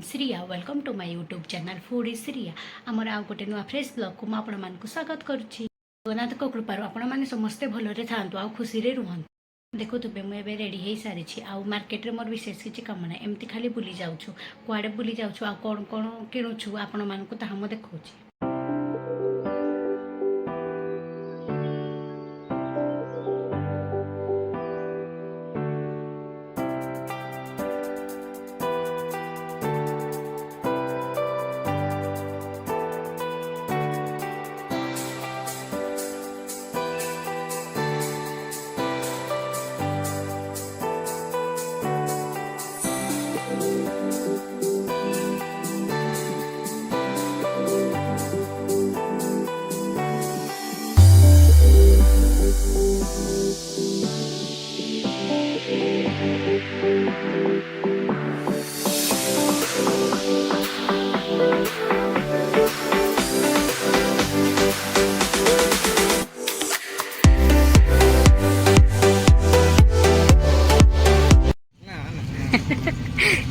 Shriya welcome to my YouTube channel food is Shriya आमर आउ गोटे नुआ फ्रेश ब्लॉग को आपको स्वागत करुच्ची। जगन्नाथ कृपार आपने समस्ते भलरे था आ खुशी रुहतु। देखुवे मुझे रेडी हो सारी आउ मार्केट में मोर विशेष किसी कम ना एमती खाली बुली जाऊँ कुआड़े बुली जाऊँ आ कौन कौन किणुछु आपण मानक ताहा देखा।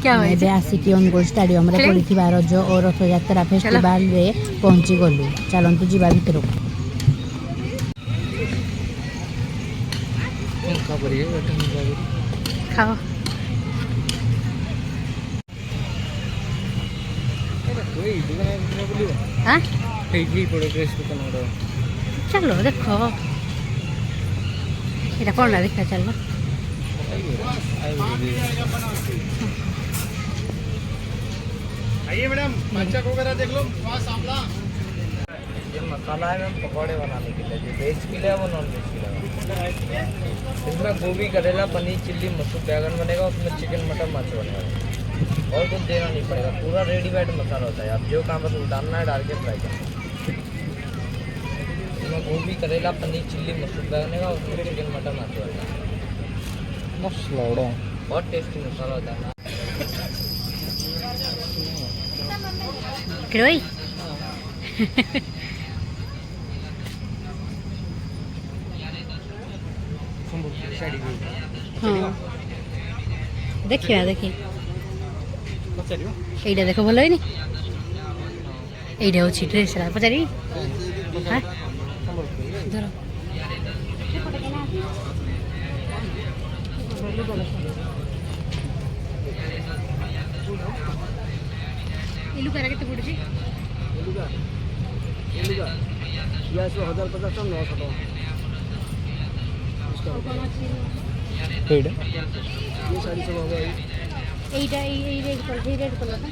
क्या एबे आसिकी अनुगुल स्टेडियम रे पड़िथिबा रज और रथ यात्रा फेस्टिवल रे पहुंची गलु। चलंतु जीवा भितर खाओ हाँ चलो देखो ये कौन ना देखा चलो आइए मैडम मच्छक वगैरह देख लो वहाँ सामला। ये मसाला है मैम पकौड़े बनाने के लिए, जो वेज के लिए है वो नॉन वेज के लिए। इसमें गोभी करेला पनीर चिल्ली मसूर बैगन बनेगा, उसमें चिकन मटन माछ बनेगा और कुछ देना नहीं पड़ेगा। पूरा रेडीमेड मसाला होता है, आप जो काम बस डालना है डाल के फ्राई करना। इसमें गोभी करेला पनीर चिल्ली मसूर बैगन बनेगा, उसमें चिकन मटन माछ बनेगा। बहुत टेस्टी मसाला होता है। क्रोई हाँ देखिए देखिए এইটা দেখো ভালো হয়নি এইটা হচ্ছে ড্রেস রা পচারি হ্যাঁ ধরো इलू करा केते पड़ुची एलुगा 1050 900 ठीक है ये साड़ी सब होगा এইটা এই রেড কলর না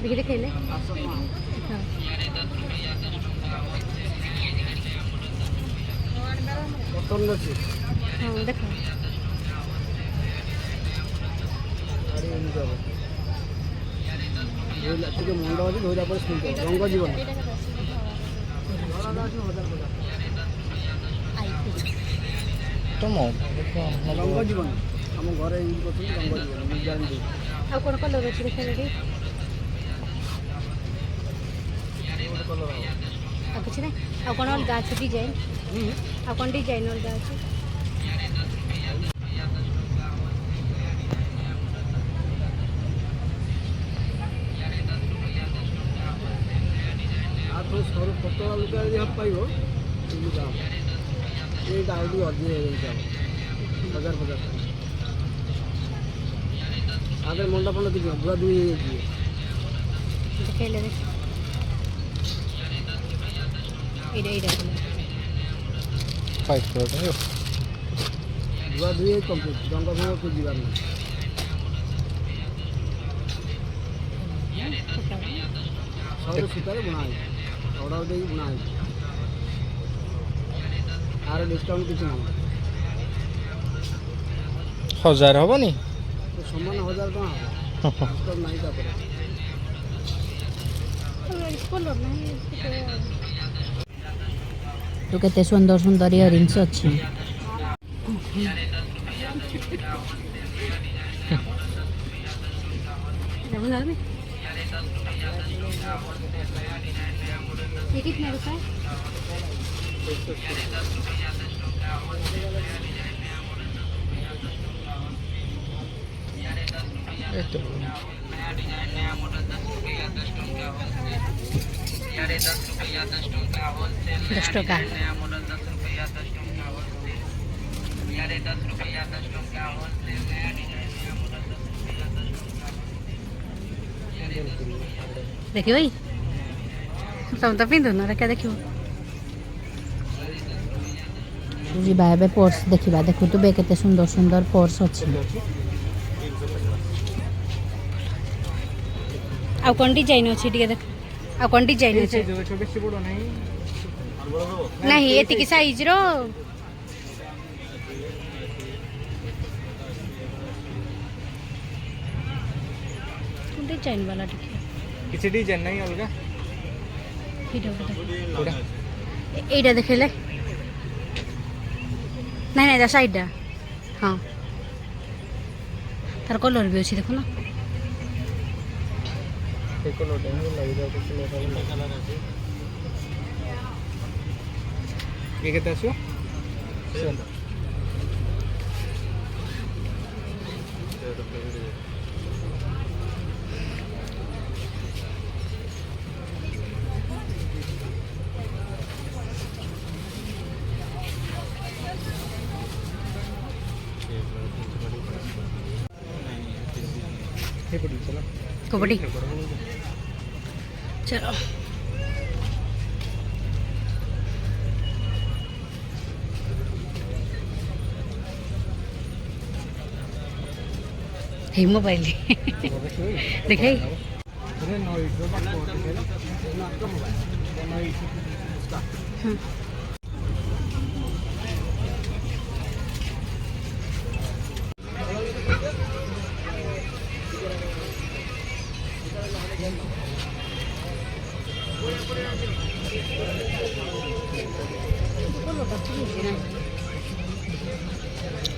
দেখি দেখে ले हां कॉटन আছে हां देखो गाड़ी एलु जाबो ये लट्टी के मुंडा আছে ধইরা পরে স্কুল যাও রঙ্গ জীবন तुम रंग जीवन आम घर यूज कर रंग जीवन मुझे जानते आ कोन कलर अछि देखा रेडी कलर आ कुछ नहीं आ कोन अलगा अछि डिजाइन आ कोन डिजाइन अलगा अछि आ तो सर पतला लुका यदि हम पाइबो लुका ये गाउडी अधिक हो जाए 1050 आगे मुंडा पंडा दिख बुरा दुई देखे ले इडा फाइव करो बुरा दुई कंप्लीट जंगा भंगा को जीवन सब सुतारे बनाए ऑर्डर दे बनाए आर डिस्काउंट किसी ना 1000 हबनी तो समान 1000 टका डिस्काउंट नहीं का पड़े कलर नहीं तो केते सुंदर सुंदर इयरिंग्स अछि। ये कितने रुपए दस टका देखियो भाई तुम तो पिंधु ना क्या देखियो ଯିବା ଏବେ ପର୍ସ ଦେଖିବା ଦେଖୁଥିବେ କେତେ ସୁନ୍ଦର ସୁନ୍ଦର ପର୍ସ ଅଛି ଆଉ କଣ ଡିଜାଇନ ଅଛି ଟିକେ ଦେଖ ଆଉ କଣ ଡିଜାଇନ ଅଛି ବେଶୀ ବଡ଼ ନାହିଁ ନାହିଁ ଏତିକି ସାଇଜ ର ଡିଜାଇନ ବାଲା ଟିକେ କିଛି ଡିଜାଇନ ନାହିଁ ଅଲଗା এইটা দেখলে ନାଇଁ ନାଇଁ ତା ସାଇଡ଼ଟା ହଁ ତାର କଲର୍ ବି ଅଛି ଦେଖୁନ ଇଏ କେତେ ଆସିବ कबड्डी चलो हे मोबाइल देखे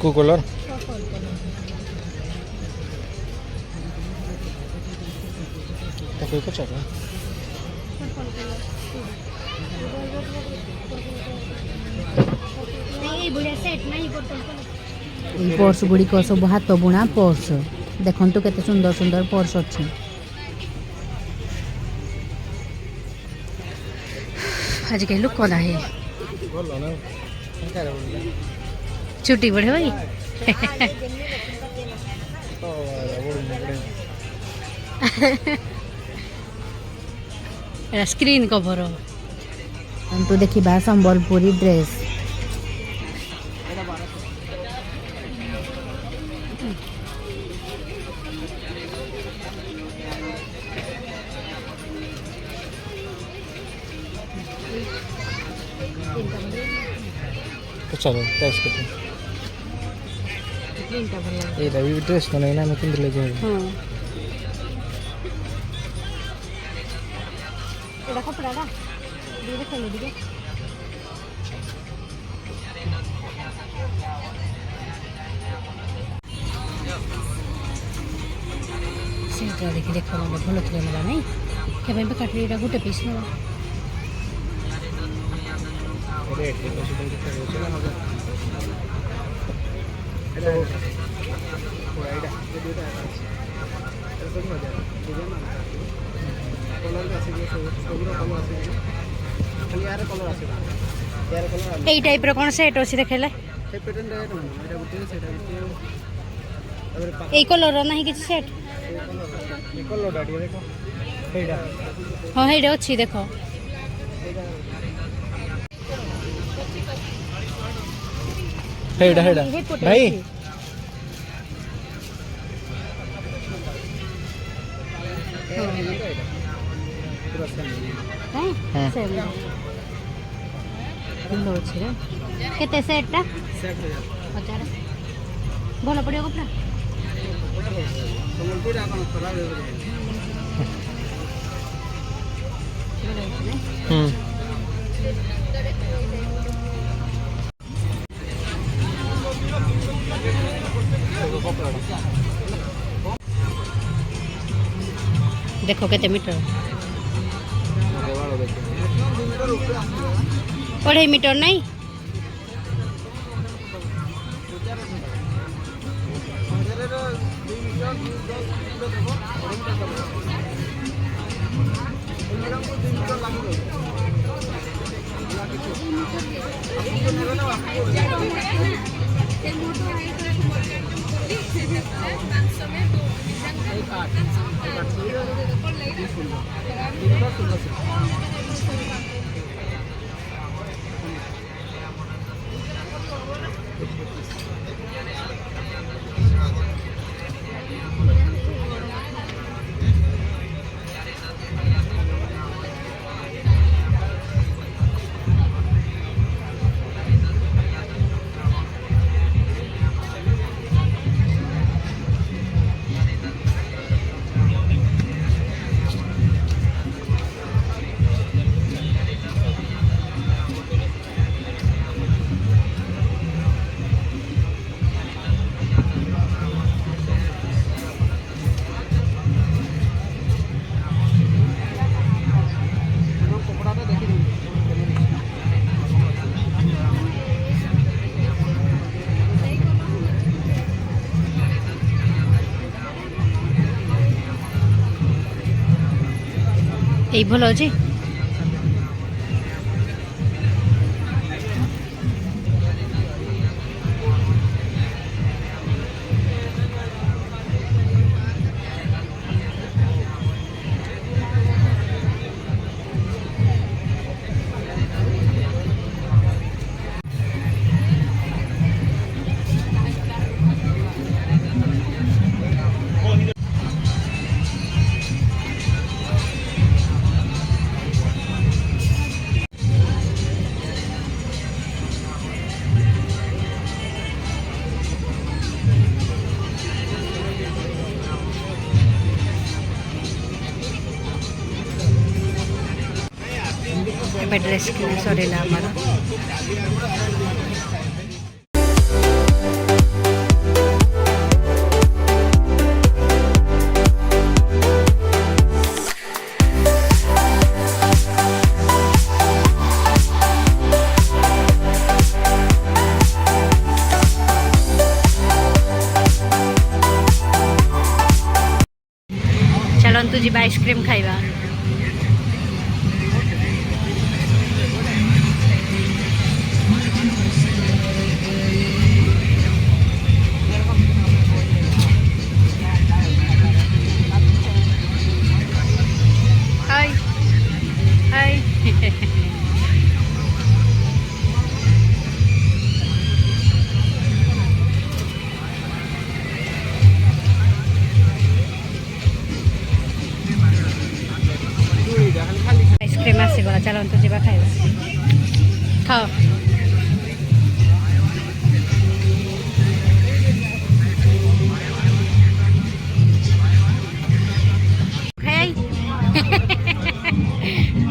को कलर तो चल पर्स गुड़िक सब हाथ बुणा पर्स देखु केते सुंदर सुंदर पर्स अच्छी आजिकल लोक कला है छुट्टी बढ़े भाई स्क्रीन कवर तो देखिबा संबलपुरी ड्रेस तो चलो टेस्ट करते हैं ये रवि ड्रेस को नहीं ना मैं किंतु ले जाऊंगा हाँ एड़ा कपड़ा दा दे चले दिगे सेटा देखि देखो ना भलो थले मला नहीं के भाई पे काटरी एटा गुटे पीस ना रेट है तो सुबह के चला मजा एड़ा वो एड़ा ये दूटा है तो सब मजा डिजाइन ना कलर का से सब कलर आसे खाली यार कलर आसे यार कलर এই টাইপ র কোন সেট আছে দেখলে से पैटर्न रे तो एटा गुटे सेटा गुटे तापर এই কলর নাই কিছু সেট ये कलर डाडी देखो एड़ा हाँ এইটা ଅଛି দেখো हेडा हेडा भाई हैं सेम ଭଲ ଅଛି ରେ କେତେ ସେଟଟା सेट हो जा 1000 ଭଲ ପଡ଼ିବ କପଡ଼ା संबलपुर आपन खराब हो देखो केते मीटर 2.5 मीटर नहीं गए এই ଭଲ ଅଛି। ଏବେ ଡ୍ରେସ୍ କିଣା ସରିଲା ଆମର। ଚାଲନ୍ତୁ ଯିବା ଆଇସ୍କ୍ରିମ୍ ଖାଇବା। ହାଇ ହାଇ ଆଇସ୍କ୍ରିମ୍ ଆସିଗଲା। ଚାଲନ୍ତୁ ଯିବା ଖାଇବା। ଖାଅ। ଖାଇ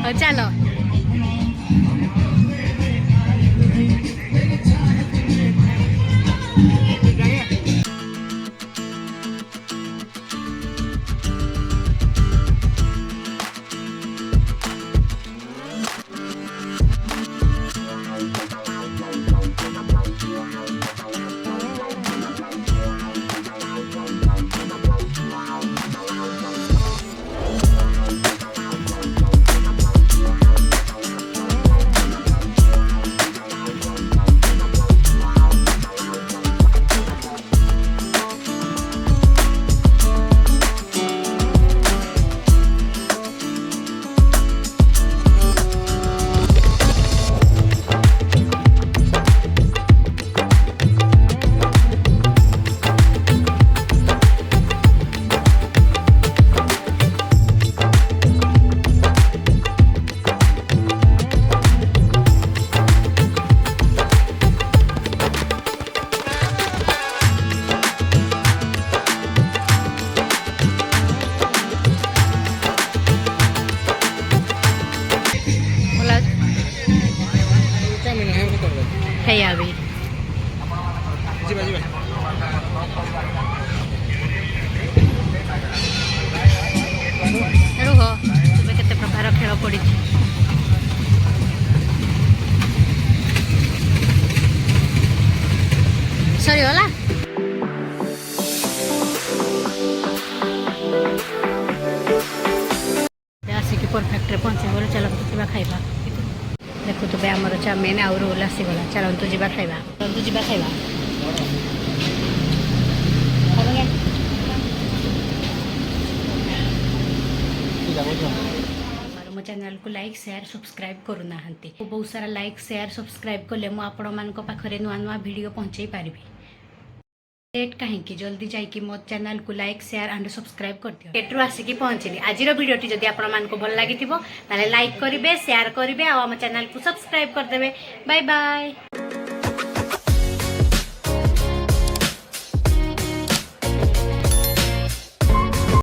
ହଉ ଚାଲ। परफेक्ट पहुँचे गले चलतु जावा खाइबा देखुवे आमर चाउमिन आउ रोल आसीगला चलतु जावा खाइबा चलतु जावा खाइबा मो चैनल को लाइक शेयर सब्सक्राइब करूना बहुत सारा लाइक शेयर सब्सक्राइब कले मु आपण मानक पाखरे नुआ नुआ वीडियो पहुँचे पारि लेट कहीं जल्दी जाइए मो चैनल को लाइक शेयर एंड सब्सक्राइब कर दियो एट्रु आसिकी पहुँचली आज वीडियोटी जदि आपण मानक भल लगी लाइक करेंगे शेयर करेंगे आम चैनल को सब्सक्राइब करदे बाय बाय।